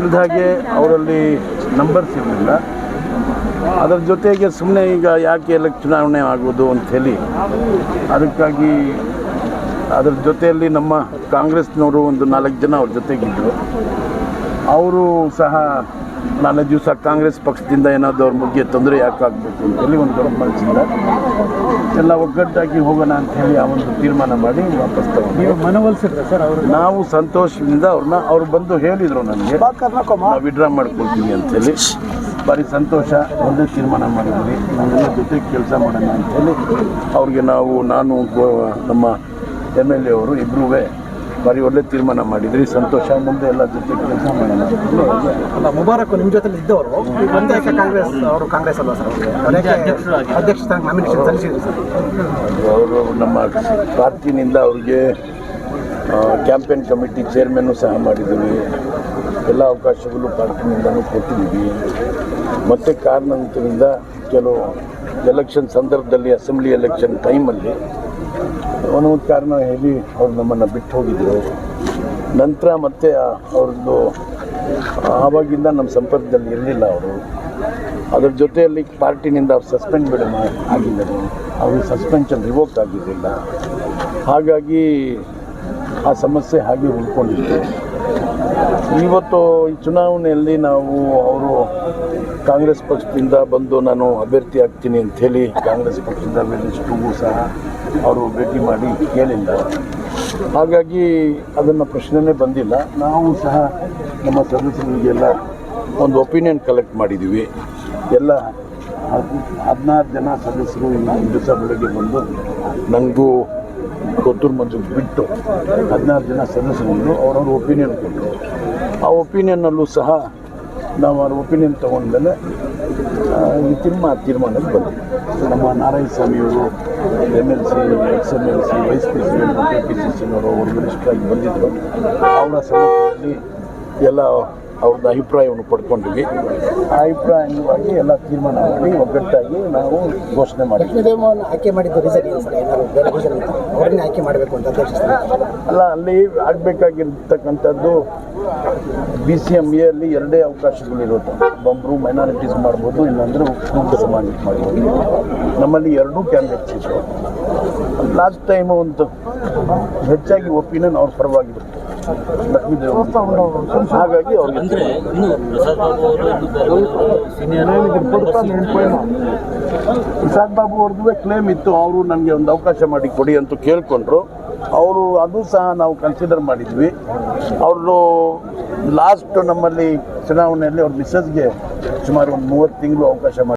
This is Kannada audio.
ತಿಳಿದ ಹಾಗೆ ಅವರಲ್ಲಿ ನಂಬರ್ಸ್ ಇರಲಿಲ್ಲ. ಅದರ ಜೊತೆಗೆ ಸುಮ್ಮನೆ ಈಗ ಯಾಕೆ ಚುನಾವಣೆ ಆಗೋದು ಅಂಥೇಳಿ ಅದಕ್ಕಾಗಿ ಅದರ ಜೊತೆಯಲ್ಲಿ ನಮ್ಮ ಕಾಂಗ್ರೆಸ್ನವರು ಒಂದು 4 ಜನ ಅವ್ರ ಜೊತೆಗಿದ್ದರು. ಅವರು ಸಹ 4 ದಿವಸ ಕಾಂಗ್ರೆಸ್ ಪಕ್ಷದಿಂದ ಏನಾದರೂ ಅವ್ರ ಬಗ್ಗೆ ತೊಂದರೆ ಯಾಕಾಗಬೇಕು ಅಂತೇಳಿ ಒಂದು ದೊಡ್ಡ ಮನಸ್ಸಿಂದ ಎಲ್ಲ ಒಗ್ಗಟ್ಟಾಗಿ ಹೋಗೋಣ ಅಂಥೇಳಿ ಆ ಒಂದು ತೀರ್ಮಾನ ಮಾಡಿ ವಾಪಸ್ ತಗೊಂಡು ಮನವೊಲಿಸಿದ್ರೆ ಸರ್ ಅವರು ನಾವು ಸಂತೋಷದಿಂದ ಅವ್ರು ಬಂದು ಹೇಳಿದರು ನನಗೆ ನಾವು ವಿಡ್ರಾ ಮಾಡ್ಕೊಳ್ತೀವಿ ಅಂಥೇಳಿ. ಭಾರಿ ಸಂತೋಷ, ಒಂದೇ ತೀರ್ಮಾನ ಮಾಡಿದ್ವಿ, ನಾವೆಲ್ಲ ಜೊತೆಗೆ ಕೆಲಸ ಮಾಡೋಣ ಅಂಥೇಳಿ ಅವ್ರಿಗೆ ನಾನು ನಮ್ಮ MLA ಅವರು ಇಬ್ಬರೂ ಭಾರಿ ಒಳ್ಳೆ ತೀರ್ಮಾನ ಮಾಡಿದ್ರಿ. ಸಂತೋಷ, ಮುಂದೆ ಎಲ್ಲ ಜೊತೆಗೆ ಕೆಲಸ ಮಾಡೋಣ. ಮುಬಾರಕ್ ನಿಮ್ಮ ಜೊತೆ ಇದ್ದವರು ಒಂದೇ ಕಾಂಗ್ರೆಸ್ ಅವರು ಕಾಂಗ್ರೆಸ್ ಅಲ್ವಾ ಸರ್? ಅಧ್ಯಕ್ಷ ಸ್ಥಾನಕ್ಕೆ ನಾಮಿನೇಷನ್ ಸಲ್ಲಿಸಿದ್ರು ಸರ್. ಅವರು ನಮ್ಮ ಪಾರ್ಟಿನಿಂದ ಅವ್ರಿಗೆ ಕ್ಯಾಂಪೇನ್ ಕಮಿಟಿ ಚೇರ್ಮನ್ನು ಸಹ ಮಾಡಿದ್ದೀವಿ. ಎಲ್ಲ ಅವಕಾಶಗಳು ಪಾರ್ಟಿನಿಂದಲೂ ಕೊಟ್ಟಿದ್ದೀವಿ. ಮತ್ತು ಕಾರಣಾಂತರದಿಂದ ಕೆಲವು ಎಲೆಕ್ಷನ್ ಸಂದರ್ಭದಲ್ಲಿ ಅಸೆಂಬ್ಲಿ ಎಲೆಕ್ಷನ್ ಟೈಮಲ್ಲಿ ಒಂದೊಂದು ಕಾರಣ ಹೇಳಿ ಅವ್ರು ನಮ್ಮನ್ನು ಬಿಟ್ಟು ಹೋಗಿದ್ದರು. ನಂತರ ಮತ್ತೆ ಅವ್ರದ್ದು ಆವಾಗಿಂದ ನಮ್ಮ ಸಂಪರ್ಕದಲ್ಲಿ ಇರಲಿಲ್ಲ ಅವರು. ಅದರ ಜೊತೆಯಲ್ಲಿ ಪಾರ್ಟಿನಿಂದ ಅವ್ರು ಸಸ್ಪೆಂಡ್ ಆಗಿದ್ದರು. ಅವರು ಸಸ್ಪೆನ್ಷನ್ ರಿವೋಕ್ ಆಗಿರಲಿಲ್ಲ. ಹಾಗಾಗಿ ಆ ಸಮಸ್ಯೆ ಹಾಗೆ ಉಳ್ಕೊಂಡಿತ್ತು. ಇವತ್ತು ಈ ಚುನಾವಣೆಯಲ್ಲಿ ಅವರು ಕಾಂಗ್ರೆಸ್ ಪಕ್ಷದಿಂದ ಬಂದು ನಾನು ಅಭ್ಯರ್ಥಿ ಆಗ್ತೀನಿ ಅಂಥೇಳಿ ಕಾಂಗ್ರೆಸ್ ಪಕ್ಷದ ವೆಲಿಸ್ಟ್ರಿಗೂ ಸಹ ಅವರು ಭೇಟಿ ಮಾಡಿ ಕೇಳಿಲ್ಲ. ಹಾಗಾಗಿ ಅದನ್ನು ಪ್ರಶ್ನೆನೇ ಬಂದಿಲ್ಲ. ನಾವು ಸಹ ನಮ್ಮ ಸದಸ್ಯರಿಗೆಲ್ಲ ಒಂದು ಒಪಿನಿಯನ್ ಕಲೆಕ್ಟ್ ಮಾಡಿದ್ದೀವಿ. ಎಲ್ಲ 16 ಜನ ಸದಸ್ಯರು ಈ ದಿವಸ ಬೆಳಗ್ಗೆ ಬಂದು ನನಗೂ ಕೊತ್ತೂರು ಮಂಜು ಬಿಟ್ಟು 16 ಜನ ಸದಸ್ಯರು ಅವರವ್ರ ಒಪಿನಿಯನ್ ಕೊಟ್ಟರು. ಆ ಒಪಿನಿಯನ್ನಲ್ಲೂ ಸಹ ನಾವು ಅವ್ರ ಒಪಿನಿಯನ್ ತೊಗೊಂಡ್ಮೇಲೆ ಈ ತೀರ್ಮಾನಕ್ಕೆ ಬಂದ್ವಿ. ನಮ್ಮ ನಾರಾಯಣಸ್ವಾಮಿಯವರು MLC, ex-MLC, ವೈಸ್ ಪ್ರೆಸಿಡೆಂಟ್ KPCCನವರು ಅವರು ವರಿಷ್ಠರಾಗಿ ಬಂದಿದ್ದರು. ಅವರ ಸಮ್ಮುಖದಲ್ಲಿ ಎಲ್ಲ ಅವ್ರದ್ದು ಅಭಿಪ್ರಾಯವನ್ನು ಪಡ್ಕೊಂಡಿದ್ವಿ. ಆ ಅಭಿಪ್ರಾಯವಾಗಿ ಎಲ್ಲ ತೀರ್ಮಾನ ಮಾಡಿ ಒಗ್ಗಟ್ಟಾಗಿ ನಾವು ಘೋಷಣೆ ಮಾಡಿದ್ವಿ. ಆಯ್ಕೆ ಮಾಡಿದ್ದು ರೀಸನ್ ಏನು ಸರ್? ಏನಾದ್ರು ಬೇರೆ ರೀಸನ್ ಇತ್ತು ಅವ್ರನ್ನೇ ಆಯ್ಕೆ ಮಾಡಬೇಕು ಅಂತ ಅಧ್ಯಕ್ಷ ಅಲ್ಲ, ಅಲ್ಲಿ ಆಗಬೇಕಾಗಿರ್ತಕ್ಕಂಥದ್ದು BCMAಯಲ್ಲಿ 2 ಅವಕಾಶಗಳಿರುತ್ತೆ. ಒಬ್ಬರು ಮೈನಾರಿಟೀಸ್ ಮಾಡ್ಬೋದು, ಇಲ್ಲಾಂದರೆ ಉಳಿದ ಸಮಾಜಕ್ಕೆ ಮಾಡ್ಬೋದು. ನಮ್ಮಲ್ಲಿ 2 ಕ್ಯಾಂಡಿಡೇಟ್ಸ್ ಇದ್ದರು. ಲಾಸ್ಟ್ ಟೈಮು ಒಂದು ಹೆಚ್ಚಾಗಿ ಒಪಿನಿಯನ್ ಅವ್ರ ಪರವಾಗಿರುತ್ತೆ ಹಾಗಾಗಿ ಅವ್ರಿಗೆ ಪ್ರಸಾದ್ ಬಾಬು ಅವ್ರದ್ದು ಕ್ಲೇಮ್ ಇತ್ತು. ಅವರು ನನಗೆ ಒಂದು ಅವಕಾಶ ಮಾಡಿ ಕೊಡಿ ಅಂತ ಕೇಳಿಕೊಂಡ್ರು. ಅವರು ಅದು ಸಹ ನಾವು ಕನ್ಸಿಡರ್ ಮಾಡಿದ್ವಿ. ಅವರು ಲಾಸ್ಟ್ ನಮ್ಮಲ್ಲಿ ಚುನಾವಣೆಯಲ್ಲಿ ಅವ್ರ ಮಿಸ್ಸಸ್ಗೆ ಸುಮಾರು ಒಂದು 30 ತಿಂಗಳು ಅವಕಾಶ ಮಾಡಿ